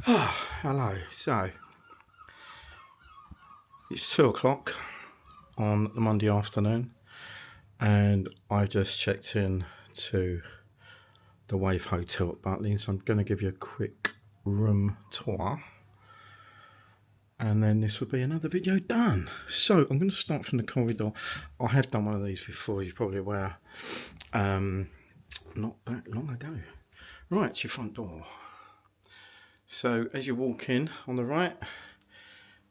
Hello. So it's 2 o'clock on the Monday afternoon, and I just checked in to the Wave Hotel at Butlins. I'm going to give you a quick room tour, and then this will be another video done. So I'm going to start from the corridor. I have done one of these before, you're probably aware, not that long ago. Right, it's your front door. So as you walk in on the right,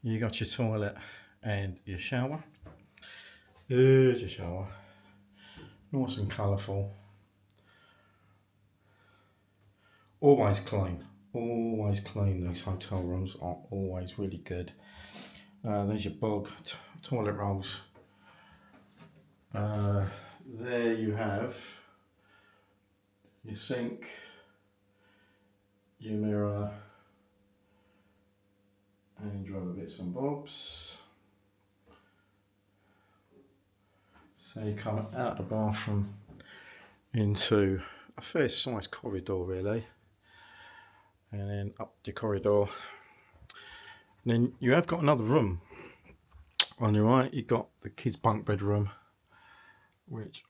you got your toilet and your shower. There's your shower. Nice and colourful. Always clean. Always clean. These hotel rooms are always really good. There's your bog toilet rolls. There you have your sink, your mirror, and your other bits and bobs. So you come out the bathroom into a fair sized corridor really, and then up the corridor. And then you have got another room on your right. You've got the kids' bunk bed room, which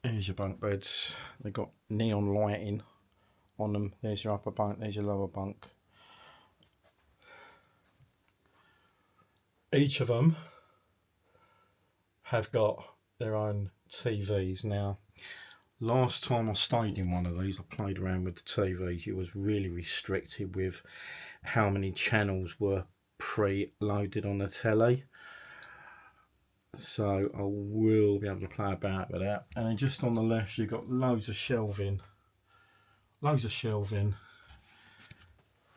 here's your bunk beds. They've got neon lighting on them. There's your upper bunk, there's your lower bunk. Each of them have got their own TVs. Now, last time I stayed in one of these, I played around with the TVs. It was really restricted with how many channels were pre-loaded on the telly. So I will be able to play about with that. And then just on the left, you've got loads of shelving. Loads of shelving.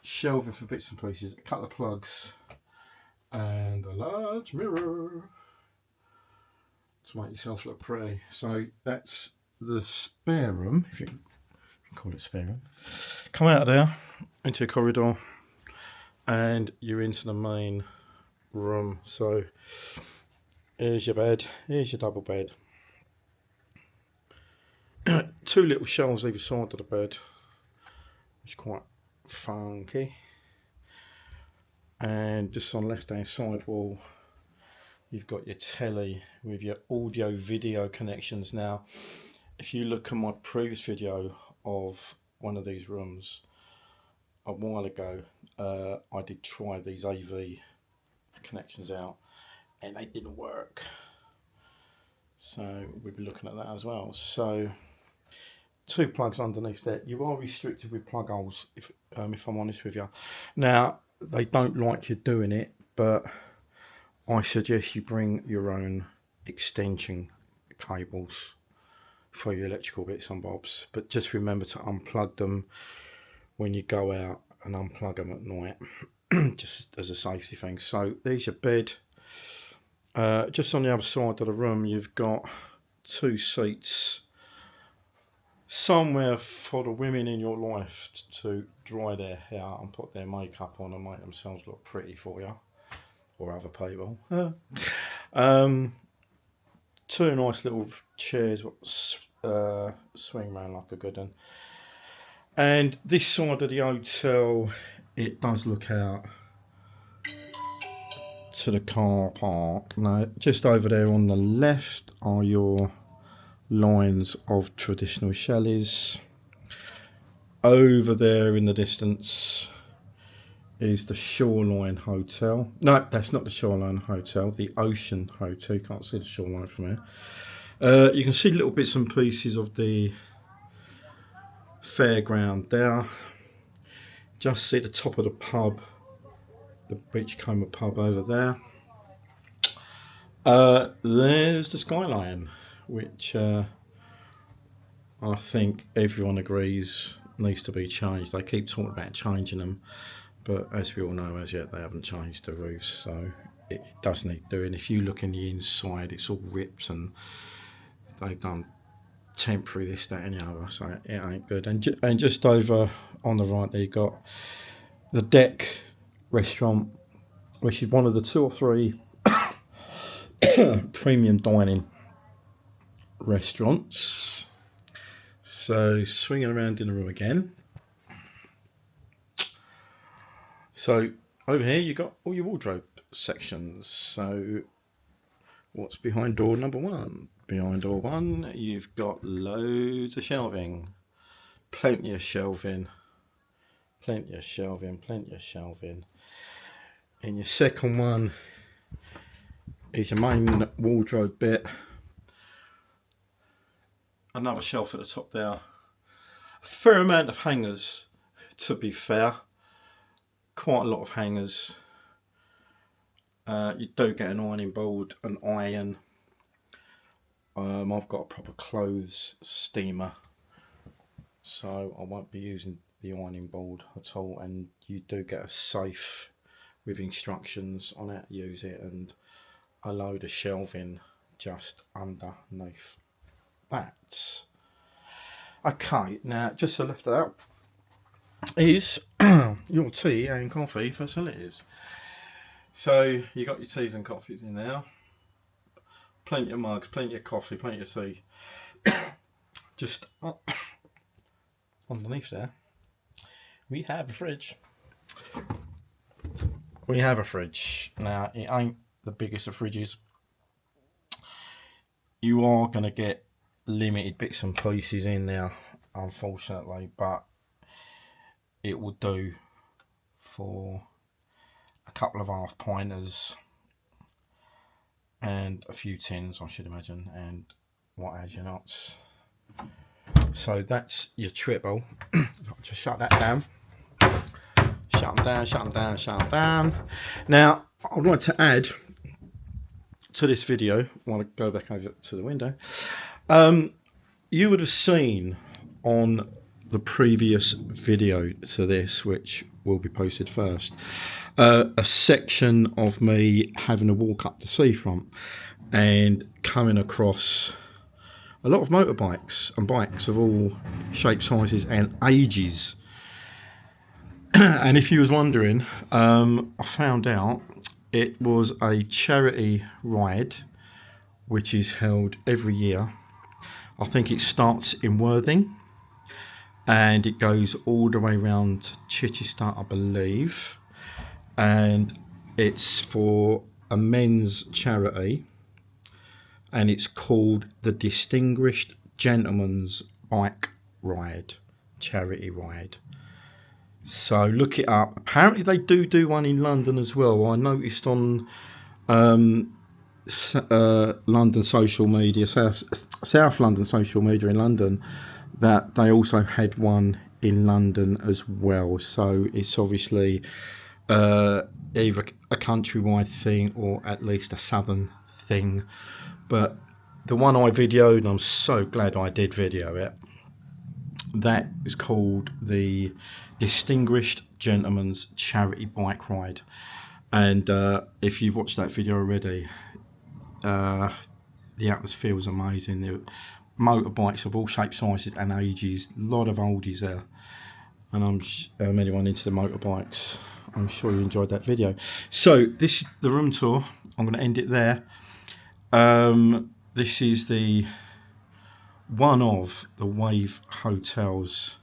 Shelving for bits and pieces. A couple of plugs. And a large mirror to make yourself look pretty. So that's the spare room, if you can call it spare room. Come out of there into a corridor and you're into the main room. So here's your bed, here's your double bed. 2 little shelves either side of the bed, which is quite funky. And just on the left hand side wall, you've got your telly with your audio video connections. Now, if you look at my previous video of one of these rooms a while ago, I did try these AV connections out and they didn't work. So we'll be looking at that as well. So 2 plugs underneath there. You are restricted with plug holes, if I'm honest with you. Now, they don't like you doing it, but I suggest you bring your own extension cables for your electrical bits and bobs, but just remember to unplug them when you go out and unplug them at night, just as a safety thing. So there's your bed. Just on the other side of the room, you've got 2 seats somewhere for the women in your life to dry their hair and put their makeup on and make themselves look pretty for you or other people. 2 nice little chairs swing around like a good one. And this side of the hotel, it does look out to the car park. Now, just over there on the left are your lines of traditional chalets. Over there in the distance is the Shoreline Hotel. No, that's not the Shoreline Hotel, the Ocean Hotel. You can't see the shoreline from here. You can see little bits and pieces of the fairground there. Just see the top of the pub, the Beachcomber pub over there. There's the skyline, which I think everyone agrees needs to be changed. They keep talking about changing them, but as we all know, as yet they haven't changed the roofs, so it does need doing. If you look in the inside, it's all ripped and they've done temporary this, that and the other, so it ain't good. And just over on the right there, you got the Deck restaurant, which is one of the 2 or 3 premium dining restaurants. So swinging around in the room again, So over here you got all your wardrobe sections. So what's behind door number one? Behind door one, you've got loads of shelving, plenty of shelving, plenty of shelving, plenty of shelving. In your second one is your main wardrobe bit. Another shelf at the top there. A fair amount of hangers, to be fair. Quite a lot of hangers. You do get an ironing board, an iron. I've got a proper clothes steamer, so I won't be using the ironing board at all. And you do get a safe with instructions on how to use it, and a load of shelving just underneath that. Okay, now just to left out is your tea and coffee facilities. So you got your teas and coffees in there, plenty of mugs, plenty of coffee, plenty of tea. Just underneath there we have a fridge. We have a fridge. Now it ain't the biggest of fridges. You are going to get limited bits and pieces in there, unfortunately, but it will do for a couple of half pinters and a few tins, I should imagine, and what has your nuts. So that's your triple. Just shut that down. Shut them down, shut them down, shut them down. Now, I'd like to add to this video, I want to go back over to the window. You would have seen on the previous video to this, which will be posted first, a section of me having a walk up the seafront and coming across a lot of motorbikes and bikes of all shapes, sizes and ages. And if you was wondering, I found out it was a charity ride which is held every year. I think it starts in Worthing and it goes all the way around to Chichester, I believe, and it's for a men's charity, and it's called the Distinguished Gentleman's Bike Ride, charity ride. So look it up. Apparently they do one in London as well. I noticed on London social media, South London social media in London, that they also had one in London as well. So it's obviously either a countrywide thing or at least a southern thing. But the one I videoed, and I'm so glad I did video it, that is called the Distinguished Gentleman's Charity Bike Ride. And if you've watched that video already, the atmosphere was amazing. There were motorbikes of all shapes, sizes and ages, a lot of oldies there, and anyone into the motorbikes, I'm sure you enjoyed that video. So this is the room tour. I'm going to end it there. This is the one of the Wave Hotel's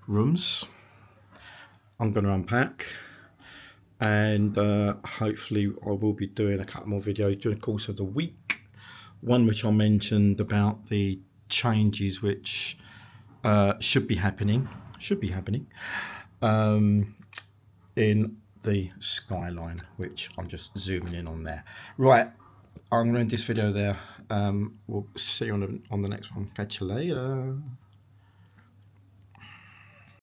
rooms. I'm going to unpack, and hopefully I will be doing a couple more videos during the course of the week. One which I mentioned about the changes which should be happening in the skyline, which I'm just zooming in on there. Right, I'm going to end this video there. We'll see you on the next one. Catch you later.